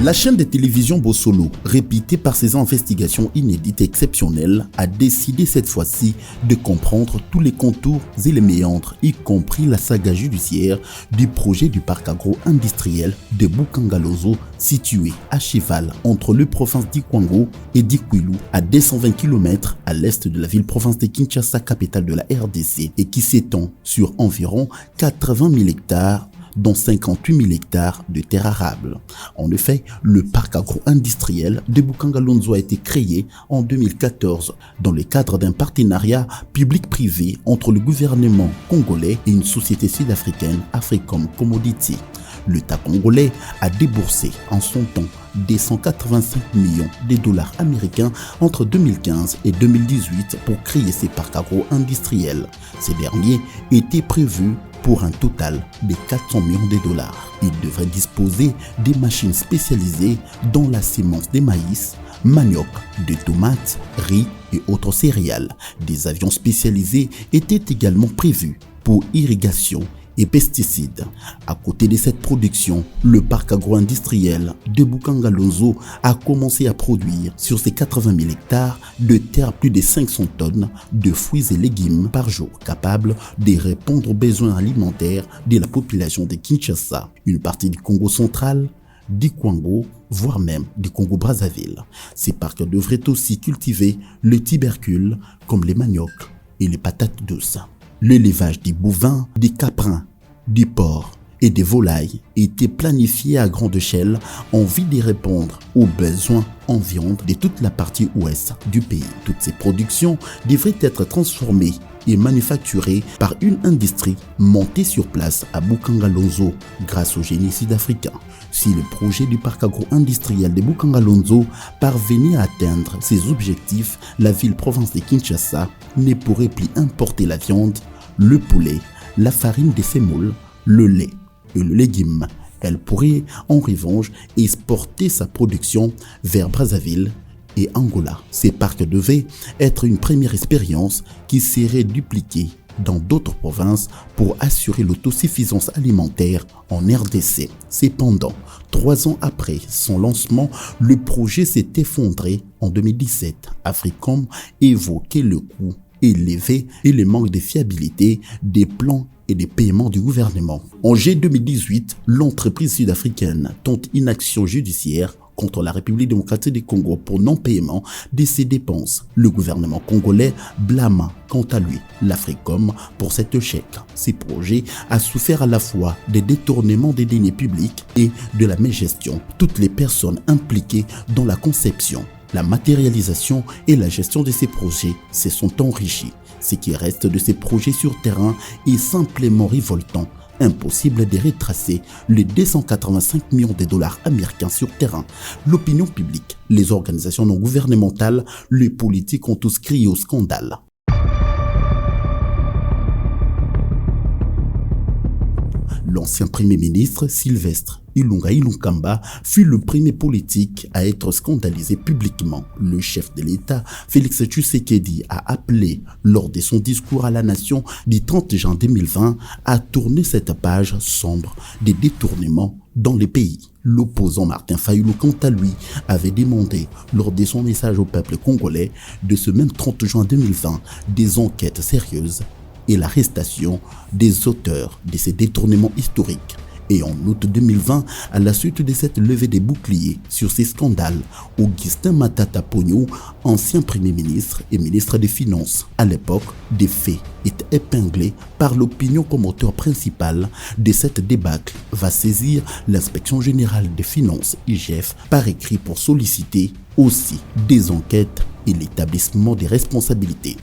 La chaîne de télévision Bossolo, réputée par ses investigations inédites et exceptionnelles, a décidé cette fois-ci de comprendre tous les contours et les méandres, y compris la saga judiciaire du projet du parc agro-industriel de Bukangalozo, situé à cheval entre les provinces d'Ikwango et d'Ikwilu, à 220 km à l'est de la ville-province de Kinshasa, capitale de la RDC, et qui s'étend sur environ 80 000 hectares, dont 58 000 hectares de terres arables. En effet, le parc agro-industriel de Bukangalozo a été créé en 2014 dans le cadre d'un partenariat public-privé entre le gouvernement congolais et une société sud-africaine, Africom Commodity. L'État congolais a déboursé en son temps 285 millions de dollars américains entre 2015 et 2018 pour créer ces parcs agro-industriels. Ces derniers étaient prévus pour un total de 400 millions de dollars. Il devrait disposer des machines spécialisées dans la sémence de maïs, manioc, de tomates, riz et autres céréales. Des avions spécialisés étaient également prévus pour irrigation et pesticides. À côté de cette production, le parc agro-industriel de Bukangalozo a commencé à produire sur ses 80 000 hectares de terre plus de 500 tonnes de fruits et légumes par jour, capables de répondre aux besoins alimentaires de la population de Kinshasa, une partie du Congo central, d'Ikwango, voire même du Congo-Brazzaville. Ces parcs devraient aussi cultiver le tubercule comme les maniocs et les patates douces. L'élevage des bovins, des caprins, du porc et des volailles était planifié à grande échelle en vue de répondre aux besoins en viande de toute la partie ouest du pays. Toutes ces productions devraient être transformées et manufacturées par une industrie montée sur place à Bukangalozo grâce au génie sud-africain. Si le projet du parc agro-industriel de Bukangalozo parvenait à atteindre ses objectifs, la ville-province de Kinshasa ne pourrait plus importer la viande, le poulet, la farine de sémoule, le lait et le légume. Elle pourrait en revanche exporter sa production vers Brazzaville et Angola. Ces parcs devaient être une première expérience qui serait dupliquée dans d'autres provinces pour assurer l'autosuffisance alimentaire en RDC. Cependant, 3 ans après son lancement, le projet s'est effondré en 2017. Africom évoquait le coût élevé et le manque de fiabilité des plans et des paiements du gouvernement. En juillet 2018, l'entreprise sud-africaine tente une action judiciaire contre la République démocratique du Congo pour non-paiement de ses dépenses. Le gouvernement congolais blâme quant à lui l'Africom pour cet échec. Ce projet a souffert à la fois des détournements des deniers publics et de la mégestion. Toutes les personnes impliquées dans la conception, la matérialisation et la gestion de ces projets se sont enrichis. Ce qui reste de ces projets sur terrain est simplement révoltant. Impossible de retracer les 285 millions de dollars américains sur terrain. L'opinion publique, les organisations non gouvernementales, les politiques ont tous crié au scandale. L'ancien premier ministre Sylvestre Ilunga Ilunkamba fut le premier politique à être scandalisé publiquement. Le chef de l'État, Félix Tshisekedi, a appelé lors de son discours à la nation du 30 juin 2020 à tourner cette page sombre des détournements dans le pays. L'opposant Martin Fayulu, quant à lui, avait demandé lors de son message au peuple congolais de ce même 30 juin 2020 des enquêtes sérieuses et l'arrestation des auteurs de ces détournements historiques. Et en août 2020, à la suite de cette levée des boucliers sur ces scandales, Augustin Matata Ponyo, ancien premier ministre et ministre des Finances à l'époque, des faits est épinglé par l'opinion comme auteur principal de cette débâcle, va saisir l'inspection générale des finances IGF par écrit pour solliciter aussi des enquêtes et l'établissement des responsabilités.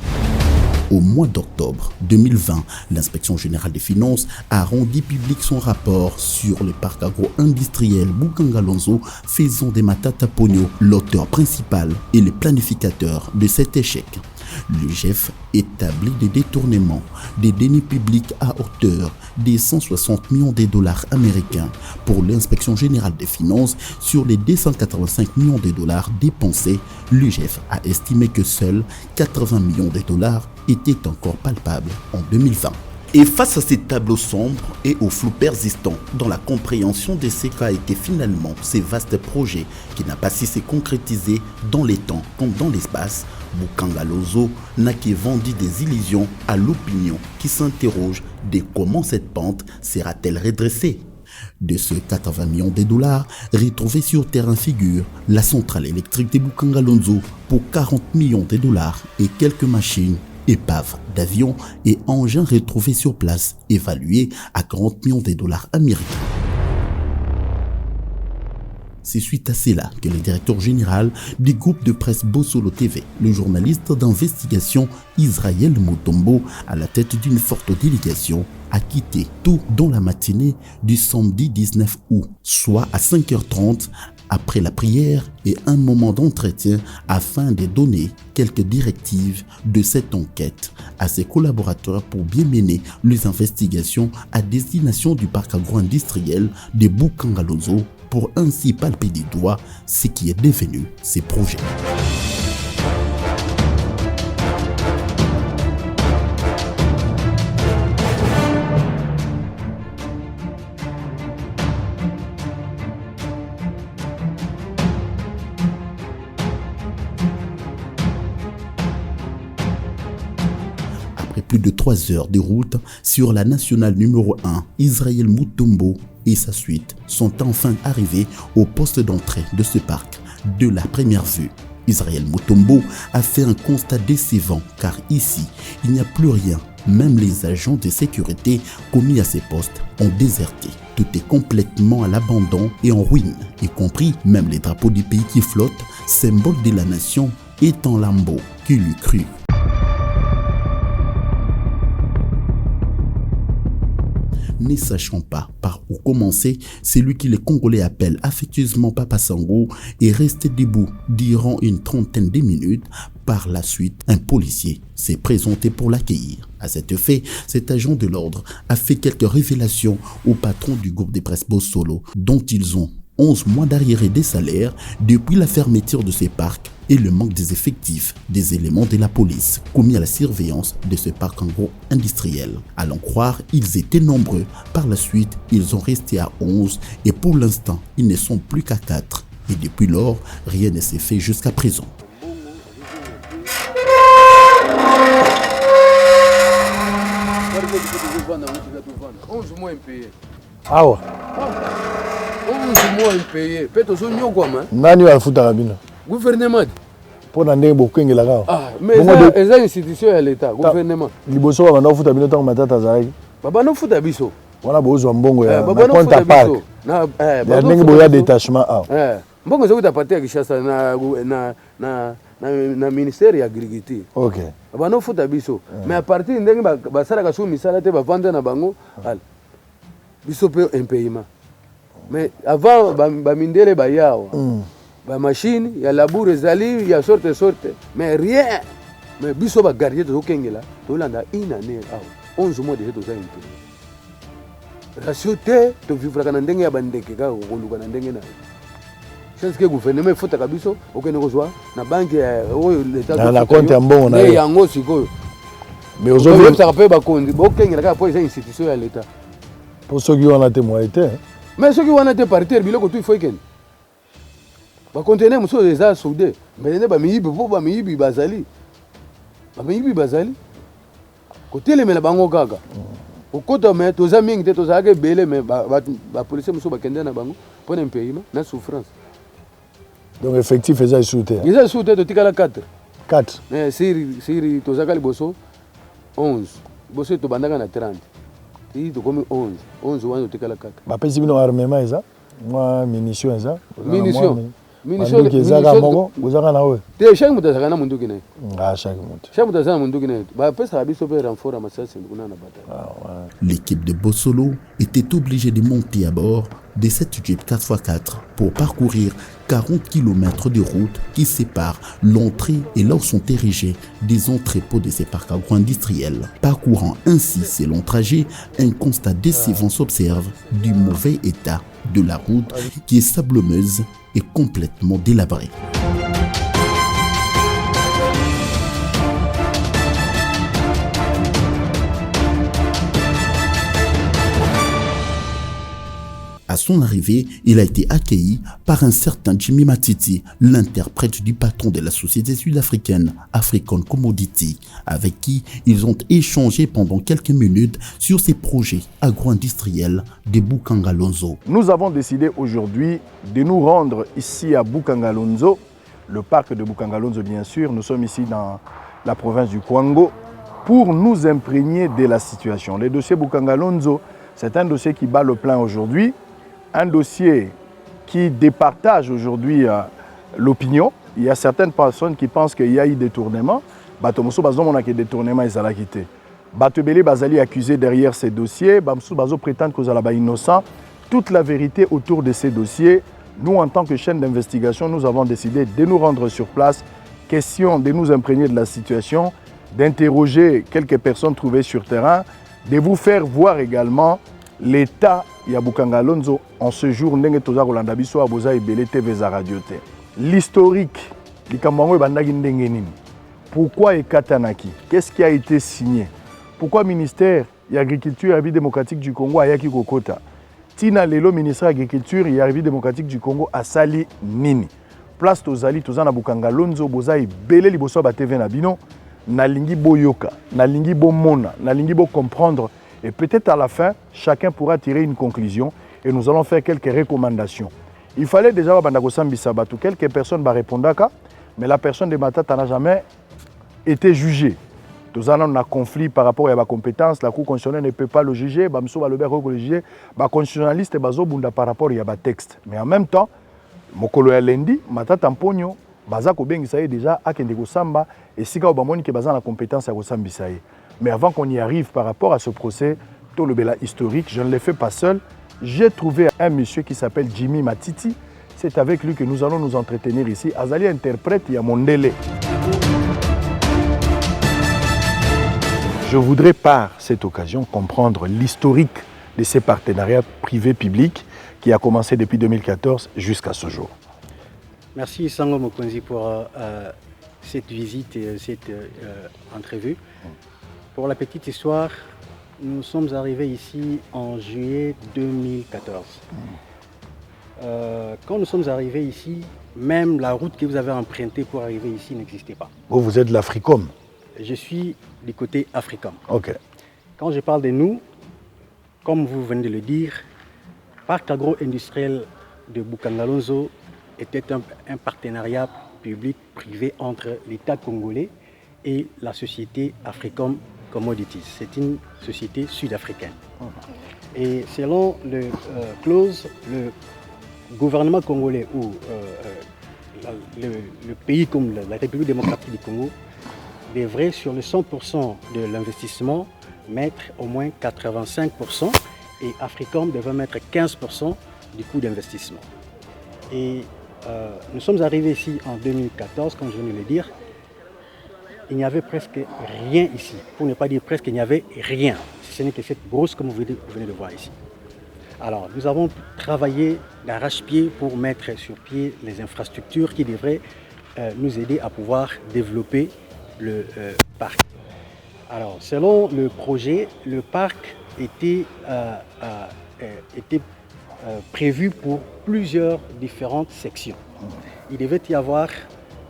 Au mois d'octobre 2020, l'inspection générale des finances a rendu public son rapport sur le parc agro-industriel Bukangalozo, faisant de Matata Ponyo l'auteur principal et le planificateur de cet échec. L'IGF établit des détournements des deniers publics à hauteur de 160 millions de dollars américains pour l'inspection générale des finances. Sur les 285 millions de dollars dépensés, l'IGF a estimé que seuls 80 millions de dollars étaient encore palpables en 2020. Et face à ces tableaux sombres et au flou persistant dans la compréhension de ce qu'a été finalement ces vastes projets qui n'a pas si se concrétisé dans les temps comme dans l'espace, Bukanga Lozo n'a que vendu des illusions à l'opinion qui s'interroge de comment cette pente sera-t-elle redressée. De ce 80 millions de dollars retrouvés sur terrain figure la centrale électrique de Bukanga Lozo pour 40 millions de dollars et quelques machines, épaves d'avions et engins retrouvés sur place évalués à 40 millions de dollars américains. C'est suite à cela que le directeur général du groupe de presse Bosolo TV, le journaliste d'investigation Israël Mutombo, à la tête d'une forte délégation, a quitté tout dans la matinée du samedi 19 août, soit à 5h30 après la prière et un moment d'entretien afin de donner quelques directives de cette enquête à ses collaborateurs pour bien mener les investigations à destination du parc agro-industriel de Bukanga Lozo pour ainsi palper du doigt ce qui est devenu ses projets. Après plus de 3 heures de route sur la nationale numéro 1, Israël Mutombo et sa suite sont enfin arrivés au poste d'entrée de ce parc. De la première vue, Israël Mutombo a fait un constat décevant car ici, il n'y a plus rien. Même les agents de sécurité commis à ces postes ont déserté. Tout est complètement à l'abandon et en ruine, y compris même les drapeaux du pays qui flottent, symbole de la nation, est en lambeaux. Qui l'eût cru? Ne sachant pas par où commencer, celui qui les Congolais appellent affectueusement Papa Sango est resté debout durant une trentaine de minutes. Par la suite, un policier s'est présenté pour l'accueillir. À cet effet, cet agent de l'ordre a fait quelques révélations au patron du groupe de presse Bosolo, dont ils ont 11 mois d'arriérés des salaires depuis la fermeture de ces parcs et le manque des effectifs des éléments de la police commis à la surveillance de ce parc agro-industriel. À l'en croire, ils étaient nombreux. Par la suite, ils ont resté à 11 et pour l'instant, ils ne sont plus qu'à 4. Et depuis lors, rien ne s'est fait jusqu'à présent. Ah ouais. 11 mois impayés. Peut-être que nous sommes Nani wa futa kabina. Gouvernement. Pour ndenge bokengela ka. Ah, mais les institutions de l'État, gouvernement. Liboso ba banda futa bino tango matata zalaki. Baba no futa biso. Wana bozwa mbongo ya Baba no compte à futa parc. biso. Na Ya ndenge boya détachement ah. Mbongo zokuta patia Kishasa na ministère ya agriculture. OK. Baba no futa biso. Mais à partir ndenge basala ka sou misala te ba vendre na bango. Biso pe impayement. Mais avant bamindele bayawa ba machine ya labour ezali ya sorte mais rien mais biso ba garder to kengela to landa une année 11 mois de to za impayé ratio te to vivre kana ndenge ya bandeke ka koluka na ndenge na chance que gouvernement faut ta biso okene kozwa na banque oyo l'état na compte ya mbongo na yango sikoyo mais aujourd'hui ça peut ba kondi bokengela ka po institution ya l'état pour ceux qui ont la témoigné. Mais ceux qui ont été partis, il faut qu'ils va contenir monsieur les a soudés. Mais ne pas miyibi pour pas miyibi bazali. Ba miyibi bazali. Côté les mena bango gaga. Au côté mais tous amis qui tous age belé mais ba police monsieur ba kende na bango pour un pays na souffrance. Donc effectif est sous-terre. Ils ont sous-terre de tikala 4. 4. Mais si tous age bosso 11. Bosso to bandaka na 30. Il est comme 11 ans de tikala 4. Ba pesi bino armement eza. Moi munition eza. Munition eza mongo, uzaka na we. Te chaque mutazaka na munduki na. Ah chaque mutu. Chaque mutazaka na munduki na. Ba pesa biso pe renfort masasi kuna na bataille. L'équipe de Bosolo était obligée de monter à bord de cette Jeep 4x4 pour parcourir 40 km de route qui séparent l'entrée et là où sont érigés des entrepôts de ces parcs agro-industriels. Parcourant ainsi ces longs trajets, un constat décevant s'observe du mauvais état de la route qui est sablonneuse et complètement délabrée. À son arrivée, il a été accueilli par un certain Jimmy Matiti, l'interprète du patron de la société sud-africaine African Commodity, avec qui ils ont échangé pendant quelques minutes sur ces projets agro-industriels de Bukangalonzo. Nous avons décidé aujourd'hui de nous rendre ici à Bukangalonzo, le parc de Bukangalonzo bien sûr. Nous sommes ici dans la province du Kwango pour nous imprégner de la situation. Le dossier Bukangalonzo, c'est un dossier qui bat le plein aujourd'hui, un dossier qui départage aujourd'hui l'opinion. Il y a certaines personnes qui pensent qu'il y a eu détournement. Batomoso bazomona que détournement ezala quitté. Batebele bazali accusé derrière ces dossiers, Bamsou bazo prétend que zala ba innocent. Toute la vérité autour de ces dossiers, nous en tant que chaîne d'investigation, nous avons décidé de nous rendre sur place, question de nous imprégner de la situation, d'interroger quelques personnes trouvées sur terrain, de vous faire voir également l'état ya Bukangalonzo en ce jour ndenge toza kolanda biso a boza ebele TV za radio te. L'historique likambango ebandaki ndenge nini? Pourquoi ekatanaki? Qu'est-ce qui a été signé? Pourquoi le ministère de l'Agriculture et de la vie démocratique du Congo a yaki kokota? Tina lelo ministère de l'Agriculture et de la vie démocratique du Congo a sali nini? Place tozali tozana Bukangalonzo boza ebele liboso ba TV na bino, nalingi boyoka, nalingi bomona, nalingi bo comprendre. Et peut-être à la fin, chacun pourra tirer une conclusion et nous allons faire quelques recommandations. Il fallait déjà que quelques personnes répondent, mais la personne de Matata n'a jamais été jugée. Nous avons un conflit par rapport à la compétence, la Cour constitutionnelle ne peut pas le juger, le constitutionnaliste par rapport à la texte. Mais en même temps, Mokolo ya Lendi, Matata Mponyo, Bazako Bengisaye déjà à Kendeko Samba et Sika Obamoni qui est la compétence à Rosambisaye. Mais avant qu'on y arrive par rapport à ce procès, tout le bela historique, je ne l'ai fait pas seul. J'ai trouvé un monsieur qui s'appelle Jimmy Matiti. C'est avec lui que nous allons nous entretenir ici. Azali interprète Yamondele. Je voudrais par cette occasion comprendre l'historique de ces partenariats privés-publics qui a commencé depuis 2014 jusqu'à ce jour. Merci Sango Mokonzi pour cette visite et cette entrevue. Pour la petite histoire, nous sommes arrivés ici en juillet 2014. Quand nous sommes arrivés ici, même la route que vous avez empruntée pour arriver ici n'existait pas. Vous êtes de l'Africom? Je suis du côté Africom. Ok. Quand je parle de nous, comme vous venez de le dire, le parc agro-industriel de Bukangalonzo était un partenariat public-privé entre l'État congolais et la société Africom Commodities. C'est une société sud-africaine. Et selon le clause, le gouvernement congolais ou le pays comme la République démocratique du Congo devrait sur le 100% de l'investissement mettre au moins 85% et Africom devrait mettre 15% du coût d'investissement. Et nous sommes arrivés ici en 2014, comme je viens de le dire. Il n'y avait presque rien ici. Pour ne pas dire presque, il n'y avait rien. Ce n'est que cette brousse comme vous venez de voir ici. Alors, nous avons travaillé d'arrache-pied pour mettre sur pied les infrastructures qui devraient nous aider à pouvoir développer le parc. Alors, selon le projet, le parc était prévu pour plusieurs différentes sections. Il devait y avoir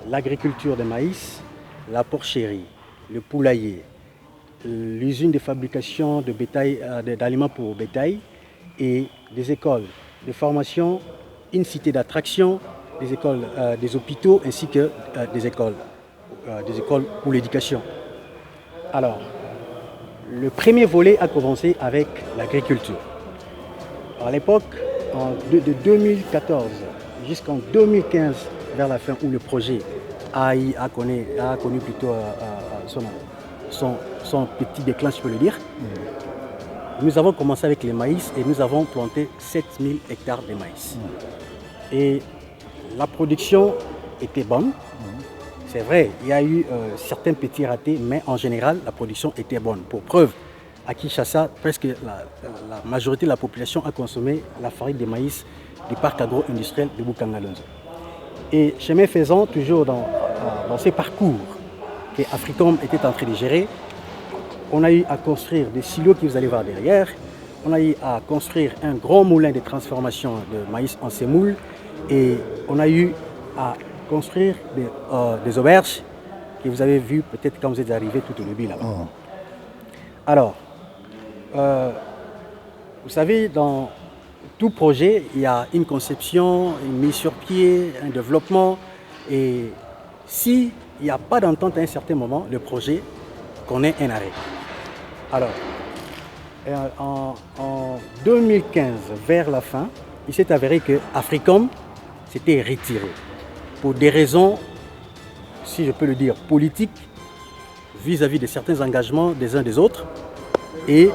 l'agriculture de maïs, la porcherie, le poulailler, l'usine de fabrication de bétail, d'aliments pour bétail et des écoles de formation, une cité d'attraction, des écoles, des hôpitaux ainsi que des écoles pour l'éducation. Alors, le premier volet a commencé avec l'agriculture. À l'époque, de 2014 jusqu'en 2015, vers la fin où le projet a connu plutôt son petit déclin, si je peux le dire. Nous avons commencé avec les maïs et nous avons planté 7000 hectares de maïs. Et la production était bonne. C'est vrai, il y a eu certains petits ratés, mais en général, la production était bonne. Pour preuve, à Kinshasa, presque la majorité de la population a consommé la farine de maïs du parc agro-industriel de Bukangalonzo. Et chemin faisant, toujours dans ces parcours que Africom était en train de gérer, on a eu à construire des silos que vous allez voir derrière. on a eu à construire un grand moulin de transformation de maïs en semoule et on a eu à construire des auberges que vous avez vues peut-être quand vous êtes arrivé tout au début là-bas. Alors, vous savez, dans tout projet, il y a une conception, une mise sur pied, un développement. Et s'il n'y a pas d'entente à un certain moment, le projet connaît un arrêt. Alors, en 2015, vers la fin, il s'est avéré que Africom s'était retiré pour des raisons, si je peux le dire, politiques vis-à-vis de certains engagements des uns des autres. Et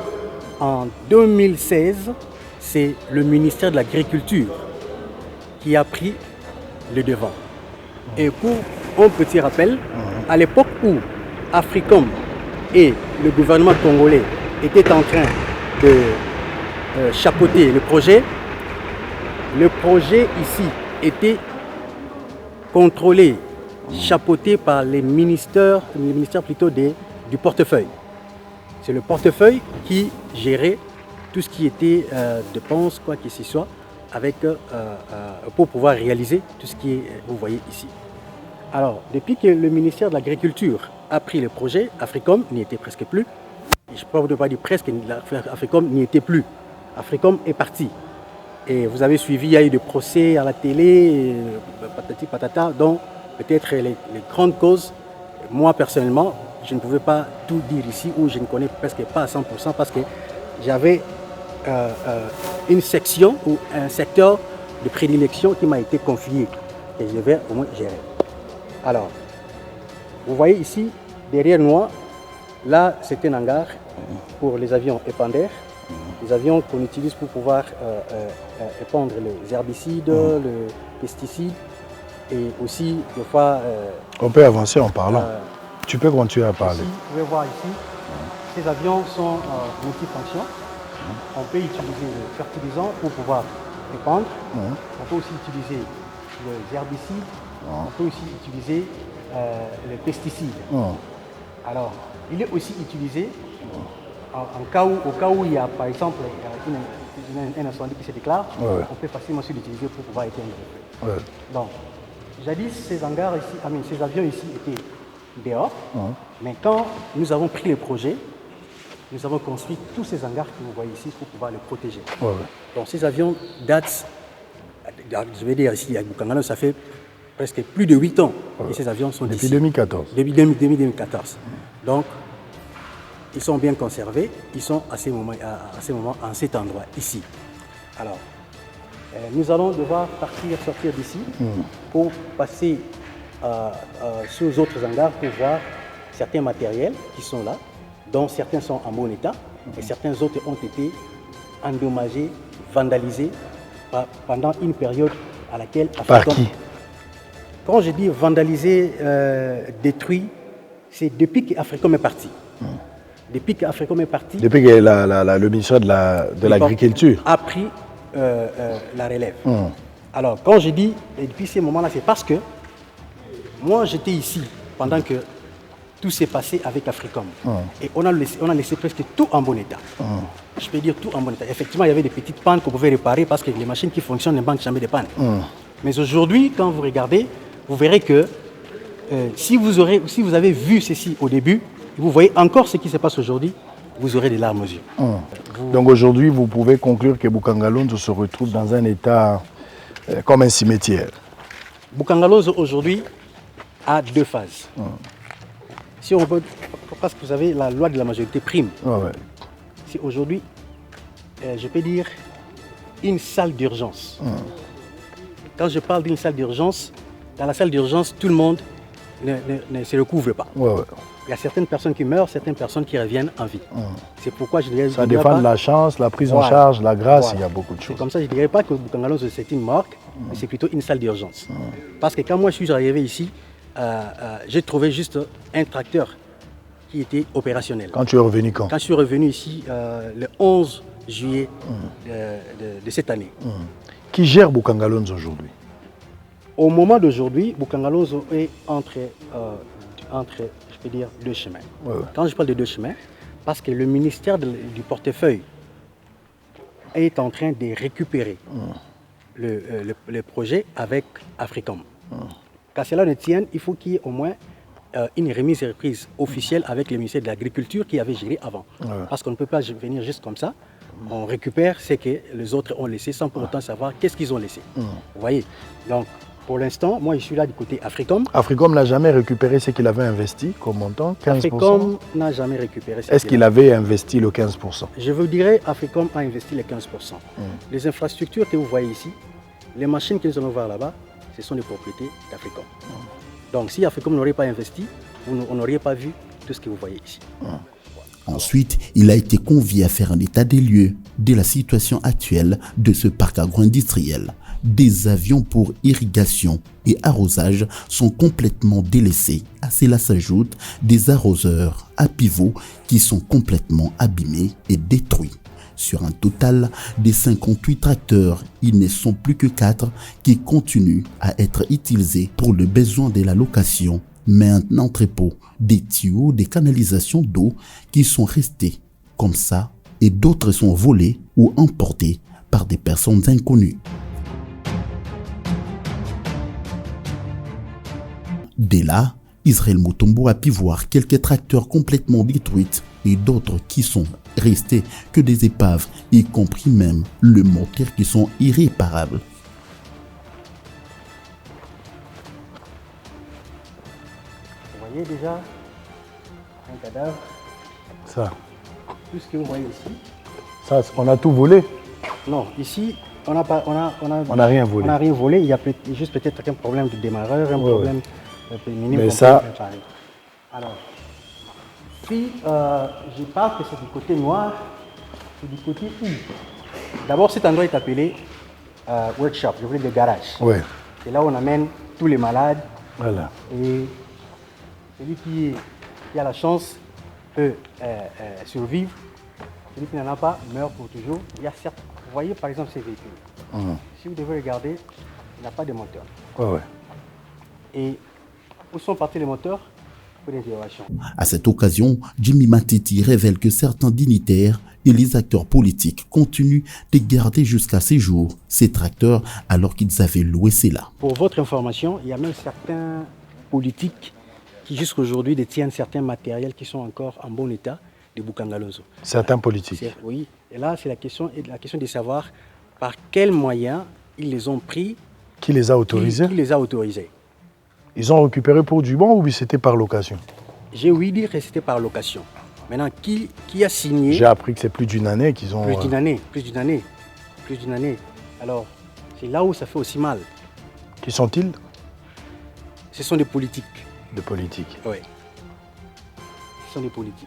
en 2016, c'est le ministère de l'Agriculture qui a pris le devant. Et pour un petit rappel, à l'époque où Africom et le gouvernement congolais étaient en train de chapeauter le projet ici était contrôlé, chapeauté par les ministères plutôt du portefeuille. C'est le portefeuille qui gérait tout ce qui était dépenses, quoi que ce soit, pour pouvoir réaliser tout ce qui est, vous voyez ici. Alors, depuis que le ministère de l'Agriculture a pris le projet, Africom n'y était presque plus. Je ne peux pas dire presque, Africom n'y était plus. Africom est parti. Et vous avez suivi, il y a eu des procès à la télé, patati patata, dont peut-être les grandes causes, moi personnellement, je ne pouvais pas tout dire ici, ou je ne connais presque pas à 100% parce que j'avais une section ou un secteur de prédilection qui m'a été confié et je vais au moins gérer. Alors, vous voyez ici, derrière moi, là c'est un hangar pour les avions épandeurs, les avions qu'on utilise pour pouvoir épandre les herbicides, les pesticides et aussi des fois... On peut avancer en parlant. Tu peux continuer à parler. Ici, vous pouvez voir ici, ces avions sont multifonctions. On peut utiliser le fertilisant pour pouvoir épandre. On peut aussi utiliser les herbicides. On peut aussi utiliser les pesticides. Alors, il est aussi utilisé au cas où il y a par exemple un incendie qui se déclare. On peut facilement l'utiliser pour pouvoir éteindre le feu. Donc, jadis, ces hangars ici, ces avions ici étaient dehors. Mais quand nous avons pris le projet, nous avons construit tous ces hangars que vous voyez ici pour pouvoir les protéger. Donc ces avions datent, je vais dire ici à Bukangalo, ça fait presque plus de 8 ans que ces avions sont depuis ici. 2014. Depuis 2014. Donc ils sont bien conservés, ils sont à ces moments en cet endroit ici. Alors, nous allons devoir sortir d'ici pour passer sur les autres hangars pour voir certains matériels qui sont là, dont certains sont en bon état et certains autres ont été endommagés, vandalisés pendant une période à laquelle... Par qui? Quand je dis vandalisé, détruit, c'est depuis qu'Africom est parti. Depuis qu'Africom est parti... Depuis que le ministère de l'Agriculture a pris la relève. Alors, quand je dis depuis ces moments-là, c'est parce que moi, j'étais ici pendant que tout s'est passé avec Africom. Et on a laissé presque tout en bon état. Je peux dire tout en bon état. Effectivement, il y avait des petites pannes qu'on pouvait réparer parce que les machines qui fonctionnent ne manquent jamais de pannes. Mais aujourd'hui, quand vous regardez, vous verrez que si vous avez vu ceci au début, vous voyez encore ce qui se passe aujourd'hui, vous aurez des larmes aux yeux. Donc aujourd'hui, vous pouvez conclure que Bukangalonzo se retrouve dans un état comme un cimetière. Bukangalonzo aujourd'hui a 2 phases. Si on veut, parce que vous savez, la loi de la majorité prime. C'est aujourd'hui, je peux dire, une salle d'urgence. Quand je parle d'une salle d'urgence, dans la salle d'urgence, tout le monde ne se recouvre pas. Il y a certaines personnes qui meurent, certaines personnes qui reviennent en vie. C'est pourquoi je dirais... Ça dépend de la chance, la prise en charge, la grâce, il y a beaucoup de choses. C'est comme ça, je ne dirais pas que Bukangalonzo c'est une marque, mais c'est plutôt une salle d'urgence. Parce que quand moi je suis arrivé ici, j'ai trouvé juste un tracteur qui était opérationnel. Quand tu es revenu quand? Quand je suis revenu ici, le 11 juillet de cette année. Qui gère Bukangalonzo aujourd'hui? Au moment d'aujourd'hui, Bukangalonzo est entre, je peux dire, 2 chemins. Quand je parle de 2 chemins, parce que le ministère du portefeuille est en train de récupérer le projet avec Africom. Qu'à cela ne tienne, il faut qu'il y ait au moins une remise et reprise officielle avec le ministère de l'Agriculture qui avait géré avant. Parce qu'on ne peut pas venir juste comme ça. On récupère ce que les autres ont laissé sans pour autant savoir qu'est-ce qu'ils ont laissé. Vous voyez? Donc, pour l'instant, moi je suis là du côté Africom. Africom n'a jamais récupéré ce qu'il avait investi comme montant, 15%. Africom n'a jamais récupéré ce Est-ce qu'il avait investi le 15%? Je vous dirais, Africom a investi les 15%. Les infrastructures que vous voyez ici, les machines que nous allons voir là-bas, ce sont les propriétés d'Africom. Donc si Africom n'aurait pas investi, on n'aurait pas vu tout ce que vous voyez ici. Ensuite, il a été convié à faire un état des lieux de la situation actuelle de ce parc agro-industriel. Des avions pour irrigation et arrosage sont complètement délaissés. À cela s'ajoutent des arroseurs à pivot qui sont complètement abîmés et détruits. Sur un total de 58 tracteurs, ils ne sont plus que 4 qui continuent à être utilisés pour le besoin de la location, mais un entrepôt, des tuyaux, des canalisations d'eau qui sont restés comme ça et d'autres sont volés ou emportés par des personnes inconnues. Dès là, Israël Mutombo a pu voir quelques tracteurs complètement détruits et d'autres qui sont restés que des épaves, y compris même le moteur qui sont irréparables. Vous voyez déjà un cadavre. Ça. Tout ce que vous voyez ici. Ça, on a tout volé? Non, ici, on n'a rien volé. On n'a rien volé. Il y a juste peut-être un problème de démarreur, un problème minime. Mais ça... Alors, puis, je parle que c'est du côté noir, c'est du côté I. D'abord, cet endroit est appelé workshop, je voulais dire garage. Ouais. C'est là où on amène tous les malades. Voilà. Et celui qui a la chance peut survivre. Celui qui n'en a pas meurt pour toujours. Il y a certes, vous voyez par exemple ces véhicules. Si vous devez regarder, il n'y a pas de moteur. Ouais. Et où sont partis les moteurs? À cette occasion, Jimmy Matiti révèle que certains dignitaires et les acteurs politiques continuent de garder jusqu'à ces jours ces tracteurs alors qu'ils avaient loué cela. Pour votre information, il y a même certains politiques qui jusqu'à aujourd'hui détiennent certains matériels qui sont encore en bon état de Bukangalonzo. Certains politiques? Oui, et là c'est la question de savoir par quels moyens ils les ont pris. Qui les a autorisés? Qui les a autorisés. Ils ont récupéré pour du bon ou c'était par location? J'ai ouï dire que c'était par location. Maintenant, qui a signé? J'ai appris que c'est plus d'une année qu'ils ont... Plus d'une année. Alors, c'est là où ça fait aussi mal. Qui sont-ils? Ce sont des politiques. Des politiques? Oui. Ce sont des politiques.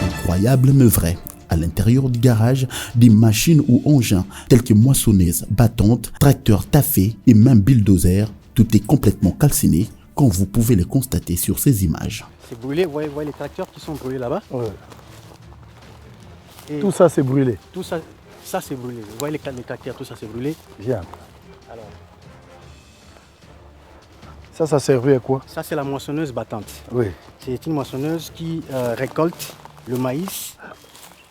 Incroyable mais vrai. À l'intérieur du garage, des machines ou engins tels que moissonneuses, battantes, tracteurs taffés et même bulldozers, tout est complètement calciné, comme vous pouvez le constater sur ces images. C'est brûlé, vous voyez les tracteurs qui sont brûlés là-bas. Ouais. Tout ça c'est brûlé? Tout ça c'est brûlé. Vous voyez les tracteurs, tout ça c'est brûlé. Viens. Alors, ça servait à quoi? Ça c'est la moissonneuse battante. Oui. C'est une moissonneuse qui récolte le maïs.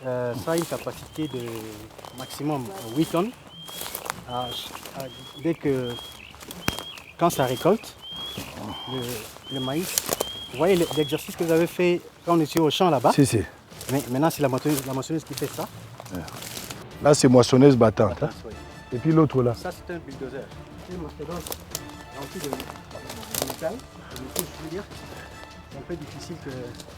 Ça a une capacité de maximum 8 tonnes. Quand ça récolte, le maïs, vous voyez l'exercice que vous avez fait quand on était au champ là-bas? Si. Mais maintenant c'est la moissonneuse qui fait ça. Là c'est moissonneuse battante. Hein? Oui. Et puis l'autre là? Ça c'est un bulldozer. C'est une mastodonte remplie de métal. Je veux dire, c'est un peu difficile que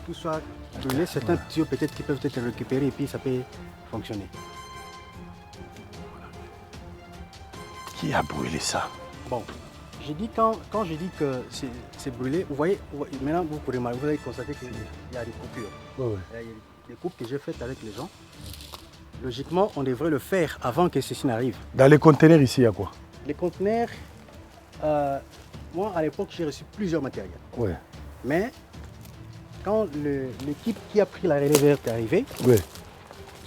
tout soit brûlé. Certains tuyaux peut-être qui peuvent être récupérés et puis ça peut fonctionner. Qui a brûlé ça? Bon, j'ai dit quand je dis que c'est brûlé, vous voyez, maintenant vous pourrez vous allez constater qu'il y a des coupures. Ouais. Il y a des coupes que j'ai faites avec les gens. Logiquement, on devrait le faire avant que ceci n'arrive. Dans les conteneurs ici, il y a quoi? Les conteneurs, moi à l'époque j'ai reçu plusieurs matériels. Ouais. Mais quand l'équipe qui a pris la relève est arrivée, ouais.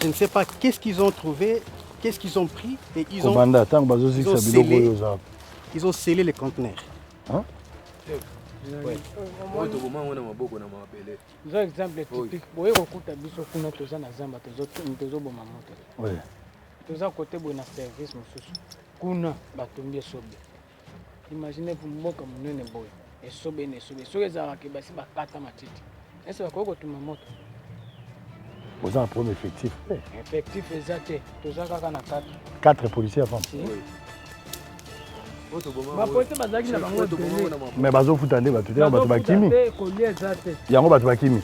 Je ne sais pas qu'est-ce qu'ils ont trouvé, qu'est-ce qu'ils ont pris et ils ont scellé les conteneurs. Hein? Nzo exemple typique. Boye kokuta biso kuna toza na zamba tozoboma moto. Toza côté boye na service mosusu. Kuna batombi esobe. Imaginez vous mboka munene boye. Esobe ne sobe. Soki ezalaka basi bakata matiti. Ese bakoki kotuma moto. Vous avez un premier effectif. Effectif exact. Toza kaka na 4. 4 policiers avant. Mais bazo futande bato bakimi. Yango bato bakimi.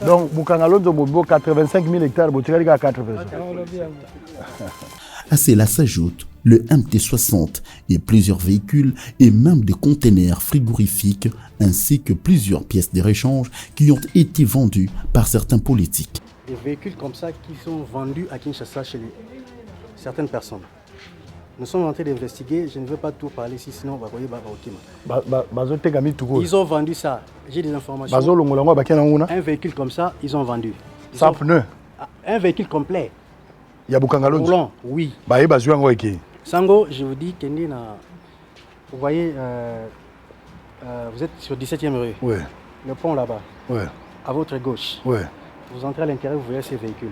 Donc Bukangalonzo Bobo 85 000 hectares botikali ka 4 personnes. À cela s'ajoute le MT-60 et plusieurs véhicules et même des containers frigorifiques ainsi que plusieurs pièces de rechange qui ont été vendues par certains politiques. Des véhicules comme ça qui sont vendus à Kinshasa chez certaines personnes. Nous sommes en train d'investiguer, je ne veux pas tout parler ici, sinon on va voyer Ils ont vendu ça, j'ai des informations. Un véhicule comme ça, ils ont vendu. Sans pneu. Un véhicule complet. Il y a Bukangalonzo. Roulant, oui. Sango, je vous dis, vous voyez, vous êtes sur 17e rue. Oui. Le pont là-bas. Oui. À votre gauche. Oui. Vous entrez à l'intérieur, vous voyez ces véhicules.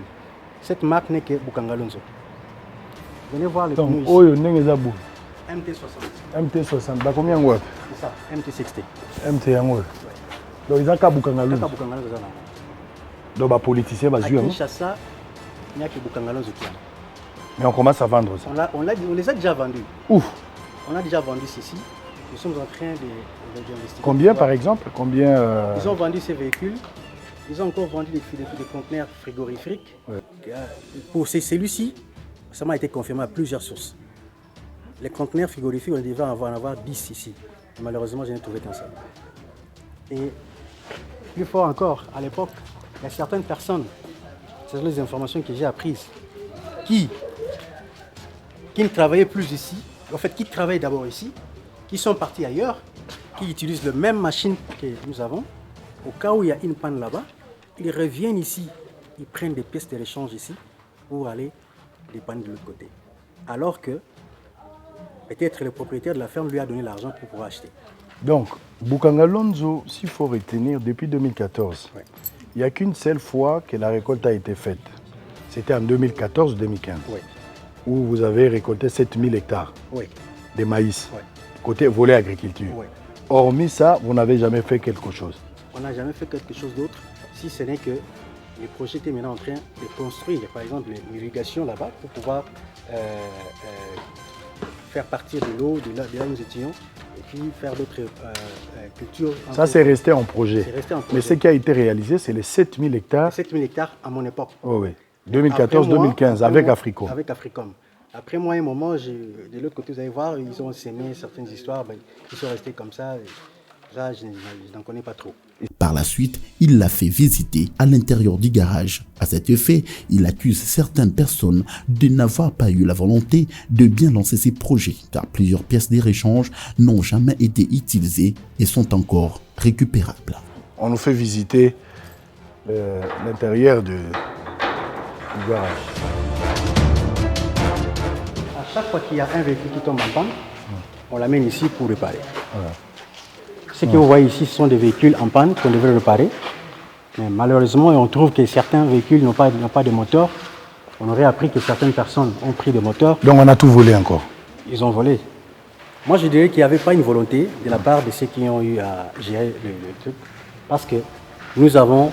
Cette marque n'est que Bukangalonzo. Venez voir les pneus ici. MT-60. MT-60. Bah combien de C'est ça, MT-60. MT yango. Donc ils ont qu'à Bukangalonzo. Donc les politiciens à Kinshasa, il n'y a que Bukangalonzo qui a. Mais on commence à vendre ça. On les a déjà vendus. Ouf. On a déjà vendu ceci. Nous sommes en train d'investiguer. Combien par exemple? Combien Ils ont vendu ces véhicules. Ils ont encore vendu des conteneurs frigorifiques. Ouais. Pour celui-ci, ça m'a été confirmé à plusieurs sources. Les conteneurs frigorifiques, on devait en avoir 10 ici. Malheureusement, je n'ai trouvé qu'un seul. Et plus fort encore, à l'époque, il y a certaines personnes, c'est les informations que j'ai apprises, qui ne travaillaient plus ici, en fait, qui travaillent d'abord ici, qui sont partis ailleurs, qui utilisent la même machine que nous avons. Au cas où il y a une panne là-bas, ils reviennent ici, ils prennent des pièces de rechange ici pour aller dépanner de l'autre côté. Alors que peut-être le propriétaire de la ferme lui a donné l'argent pour pouvoir acheter. Donc, Bukangalonzo, s'il faut retenir, depuis 2014, ouais. Il n'y a qu'une seule fois que la récolte a été faite. C'était en 2014-2015, ouais. Où vous avez récolté 7000 hectares ouais. De maïs, ouais. Côté volet agriculture. Ouais. Hormis ça, vous n'avez jamais fait quelque chose. On n'a jamais fait quelque chose d'autre, si ce n'est que les projets étaient maintenant en train de construire, par exemple, l'irrigation là-bas pour pouvoir faire partir de l'eau de là où nous étions et puis faire d'autres cultures. Ça, c'est resté en projet. Mais ce qui a été réalisé, c'est les 7000 hectares. 7000 hectares à mon époque. Oh, oui, 2014-2015, avec Africom. Avec Africom. Après moi, un moment, de l'autre côté, vous allez voir, ils ont sémé certaines histoires, qui sont restées comme ça. Là, je n'en connais pas trop. Par la suite, il l'a fait visiter à l'intérieur du garage. À cet effet, il accuse certaines personnes de n'avoir pas eu la volonté de bien lancer ces projets, car plusieurs pièces de rechange n'ont jamais été utilisées et sont encore récupérables. On nous fait visiter l'intérieur du garage. À chaque fois qu'il y a un véhicule qui tombe en panne, on l'amène ici pour réparer. Ouais. Ce que vous voyez ici, ce sont des véhicules en panne qu'on devrait réparer. Mais malheureusement, on trouve que certains véhicules n'ont pas de moteur. On aurait appris que certaines personnes ont pris des moteurs. Donc on a tout volé encore. Ils ont volé. Moi, je dirais qu'il n'y avait pas une volonté de la part de ceux qui ont eu à gérer le truc. Parce que nous avons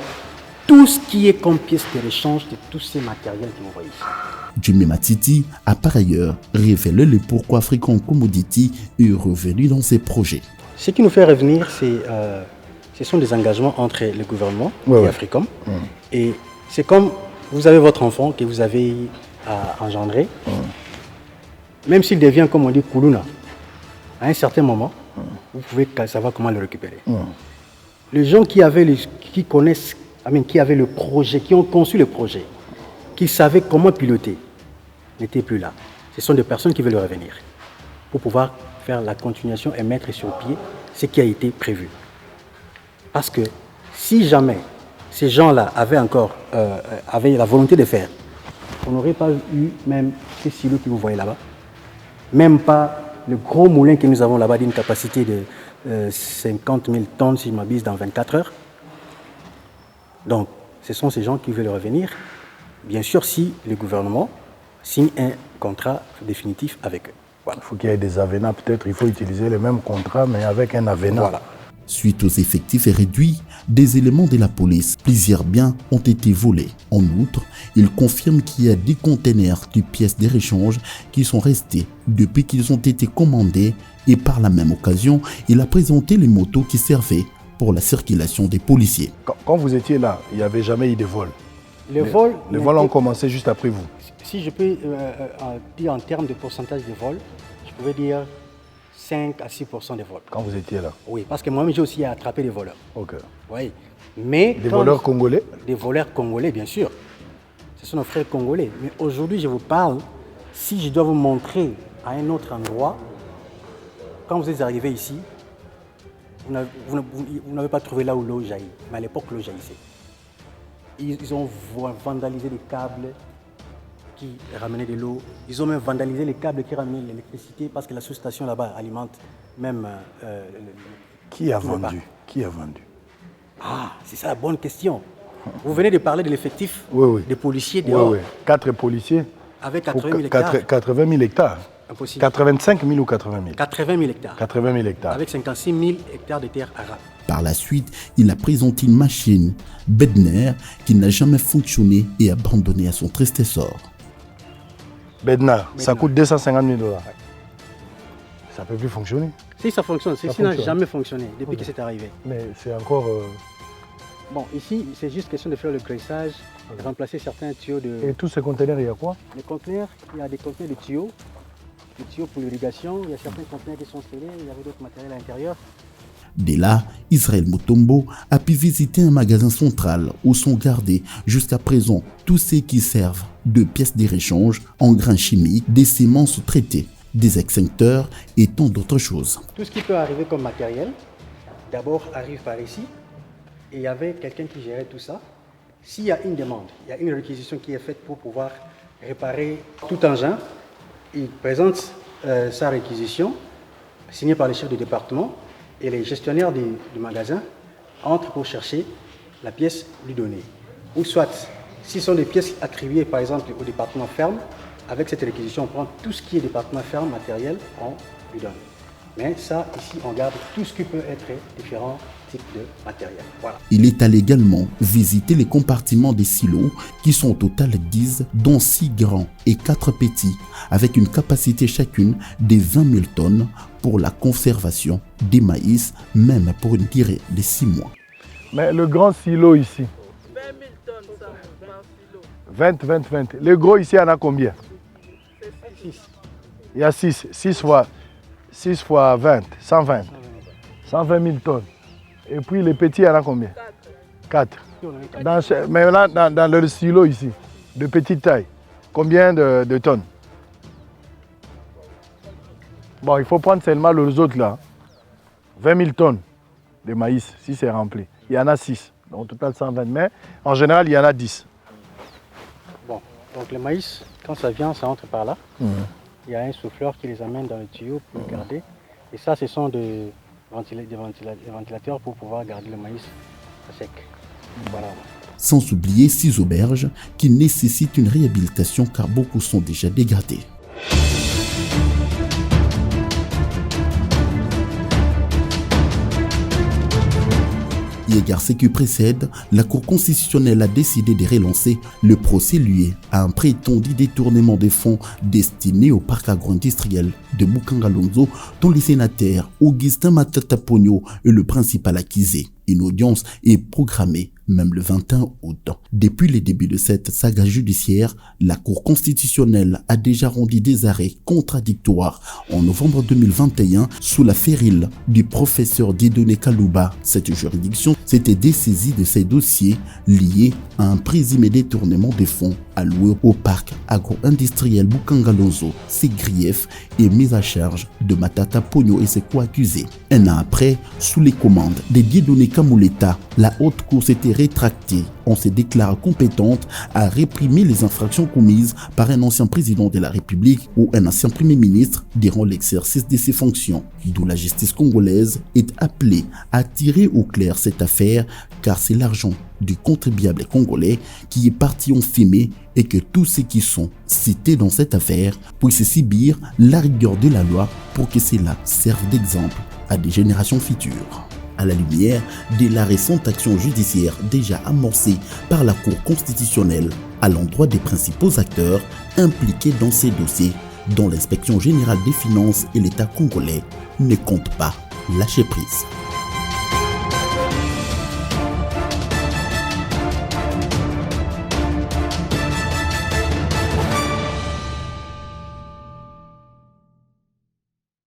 tout ce qui est comme pièce de rechange de tous ces matériels que vous voyez ici. Jimmy Matiti a par ailleurs révélé le pourquoi African Commodity est revenu dans ses projets. Ce qui nous fait revenir, ce sont des engagements entre le gouvernement et Africom. Et c'est comme vous avez votre enfant que vous avez engendré, même s'il devient, comme on dit, Koulouna, à un certain moment, vous pouvez savoir comment le récupérer. Les gens qui avaient le projet, qui ont conçu le projet, qui savaient comment piloter, n'étaient plus là. Ce sont des personnes qui veulent revenir pour pouvoir faire la continuation et mettre sur pied ce qui a été prévu. Parce que si jamais ces gens-là avaient la volonté de faire, on n'aurait pas eu même ces silos que vous voyez là-bas, même pas le gros moulin que nous avons là-bas d'une capacité 50 000 tonnes, si je m'abuse, dans 24 heures. Donc, ce sont ces gens qui veulent revenir, bien sûr, si le gouvernement signe un contrat définitif avec eux. Voilà. Il faut qu'il y ait des avenants, peut-être il faut utiliser les mêmes contrats, mais avec un avenant. Voilà. Suite aux effectifs réduits des éléments de la police, plusieurs biens ont été volés. En outre, il confirme qu'il y a des containers de pièces de réchange qui sont restés depuis qu'ils ont été commandés et par la même occasion, il a présenté les motos qui servaient pour la circulation des policiers. Quand vous étiez là, il n'y avait jamais eu de vol. Les vols ont commencé juste après vous. Si je peux dire en termes de pourcentage de vols, je pouvais dire 5 à 6% des vols. Quand vous étiez là? Oui, parce que moi-même j'ai aussi attrapé des voleurs. Ok. Oui. Mais des voleurs congolais? Des voleurs congolais, bien sûr. Ce sont nos frères congolais. Mais aujourd'hui, je vous parle, si je dois vous montrer à un autre endroit, quand vous êtes arrivé ici, vous n'avez pas trouvé là où l'eau jaillit. Mais à l'époque, l'eau jaillissait. Ils ont vandalisé les câbles qui ramenaient de l'eau. Ils ont même vandalisé les câbles qui ramenaient l'électricité parce que la sous-station là-bas alimente même... Qui a vendu? Qui a vendu? Ah, c'est ça la bonne question. Vous venez de parler de l'effectif des policiers dehors. Oui, oui. 4 policiers. Avec 80 000 hectares. 80 000 hectares. Impossible. 85 000 ou 80 000? 80 000 hectares. 80 000 hectares. Avec 56 000 hectares de terres arabes. Par la suite, il a présenté une machine, Bedner, qui n'a jamais fonctionné et abandonné à son triste sort. Bedner, ça coûte 250 000 $. Ouais. Ça ne peut plus fonctionner. Si, ça fonctionne. Ceci n'a jamais fonctionné depuis que c'est arrivé. Mais c'est encore... Bon, ici, c'est juste question de faire le graissage, de remplacer certains tuyaux de... Et tous ces conteneurs, il y a quoi? Les conteneurs, il y a des conteneurs de tuyaux pour l'irrigation, il y a certains conteneurs qui sont scellés, il y avait d'autres matériels à l'intérieur. Dès là, Israël Mutombo a pu visiter un magasin central où sont gardés jusqu'à présent tous ceux qui servent de pièces de réchange, engrais chimiques, des semences traitées, des extincteurs et tant d'autres choses. Tout ce qui peut arriver comme matériel, d'abord arrive par ici, et il y avait quelqu'un qui gérait tout ça. S'il y a une demande, il y a une réquisition qui est faite pour pouvoir réparer tout engin, il présente sa réquisition, signée par le chef du département, et les gestionnaires du magasin entrent pour chercher la pièce lui donnée. Ou soit, si ce sont des pièces attribuées par exemple au département ferme, avec cette réquisition, on prend tout ce qui est département ferme, matériel, on lui donne. Mais ça, ici, on garde tout ce qui peut être différents types de matériel. Voilà. Il est allé également visiter les compartiments des silos qui sont au total 10, dont 6 grands et 4 petits, avec une capacité chacune de 20 000 tonnes pour la conservation des maïs, même pour une durée de 6 mois. Mais le grand silo ici? 20 000 tonnes, ça, 20 silos. 20. Le gros ici, il y en a combien? 6. Il y a 6. 6 fois 20, 120. 120 000 tonnes. Et puis les petits, il y en a combien? 4. Mais là, dans le silo ici, de petite taille, combien de tonnes? Bon, il faut prendre seulement les autres là. 20 000 tonnes de maïs, si c'est rempli. Il y en a 6. Donc au total 120. Mais en général, il y en a 10. Bon, donc le maïs, quand ça vient, ça entre par là. Il y a un souffleur qui les amène dans le tuyau pour le garder. Et ça, ce sont des ventilateurs pour pouvoir garder le maïs sec. Voilà. Sans oublier 6 auberges qui nécessitent une réhabilitation car beaucoup sont déjà dégradées. Égard ce qui précède, la Cour constitutionnelle a décidé de relancer le procès lié à un prétendu détournement des fonds destinés au parc agro-industriel de Bukangalonzo, dont le sénateur Augustin Matata Pogno est le principal accusé. Une audience est programmée même le 21 août. Depuis le début de cette saga judiciaire, la Cour constitutionnelle a déjà rendu des arrêts contradictoires en novembre 2021 sous la férule du professeur Dieudonné Kalouba. Cette juridiction s'était dessaisie de ces dossiers liés à un présumé détournement des fonds alloués au parc agro-industriel Bukangalonzo. Ces griefs et mise à charge de Matata Pogno et ses co-accusés. Un an après, sous les commandes de Dieudonné Kamuleta, la haute cour s'était rétractée. On se déclare compétente à réprimer les infractions commises par un ancien président de la République ou un ancien premier ministre durant l'exercice de ses fonctions. D'où la justice congolaise est appelée à tirer au clair cette affaire, car c'est l'argent du contribuable congolais qui est parti en fumée et que tous ceux qui sont cités dans cette affaire puissent subir la rigueur de la loi pour que cela serve d'exemple à des générations futures. À la lumière de la récente action judiciaire déjà amorcée par la Cour constitutionnelle à l'endroit des principaux acteurs impliqués dans ces dossiers, dont l'inspection générale des finances et l'État congolais ne comptent pas lâcher prise.